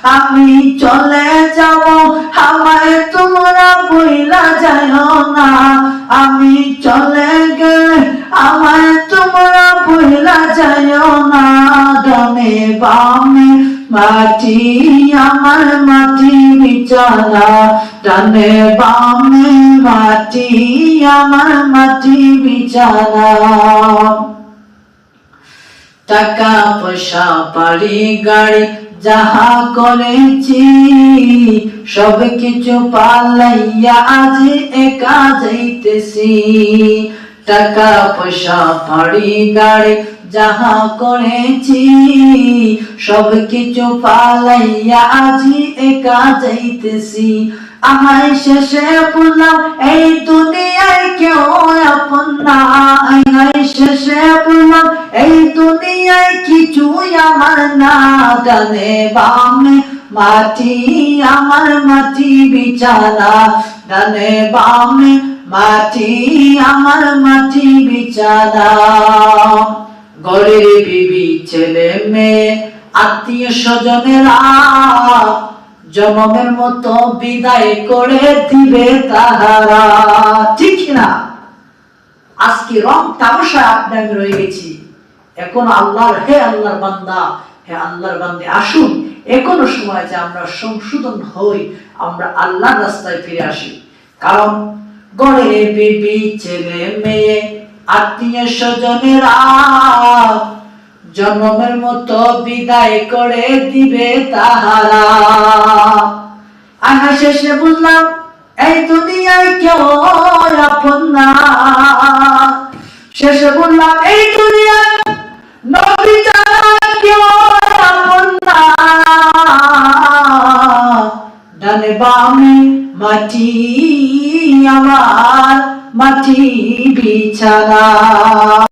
আমি চলে যাব, আমায় তোমরা ভুইলা যাইও না। আমি চলে গেলে আমায় তোমরা ভুইলা যাইও না। ডানে বামে মাটি, আমার মাটি বিছানা। ডানে বামে মাটি, আমার মাটি বিছানা। টাকা পয়সা বাড়ি গাড়ি যাহা করেছি, সব কিছু পালাইয়া আজ একা যাইতেছি। টাকা পয়সা বাড়ি গাড়ি যাহা করেছি, সব কিছু পালাইয়া আজ একা যাইতেছি। আমায় শেষে বললাম এই দুনিয়ায় কেউ আপন না। আমায় শেষে বললাম এই দুনিয়ায় কিছুই আমার না। ডানে বামে মাটি, আমার মাটি বিছানা। ডানে বামে মাটি, আমার মাটি বিছানা। ঘরে বিবি ছেলে মেয়ে আত্মীয় স্বজনেরা জনমের মতো বিদায় করে দিবে তাহারা। ঠিক না? আজকে রং তামাশায় আপনি আমি রয়ে গেছি। এখন আল্লাহর, হে আল্লাহর বান্দা, হে আল্লাহর বান্দে, আসুন এখনো সময় যে আমরা সংশোধন হই, আমরা আল্লাহর রাস্তায় ফিরে আসি। কারণ ঘরে বিবি ছেলে মেয়ে আত্মীয় স্বজনেরা জন্মের মতো বিদায় করে দিবে তাহারা। আনা শেষে বুঝলাম এই দুনিয়ায় কেউ আপন না। শেষে বললাম এই দুনিয়ায় নবী ছাড়া কেউ আপন না। ডানে বামে মাটি, আমার মাটি বিছানা।